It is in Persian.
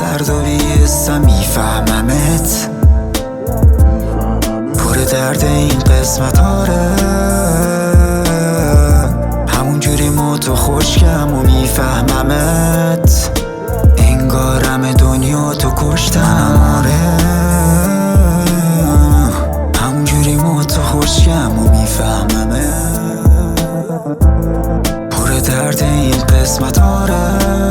سرد و بیستم میفهممت، پر درد این قسمت آره، همونجوری تو خشکم و میفهممت، انگارم دنیا تو کشتم آره، همونجوری تو خشکم و میفهممت، پر درد این قسمت آره،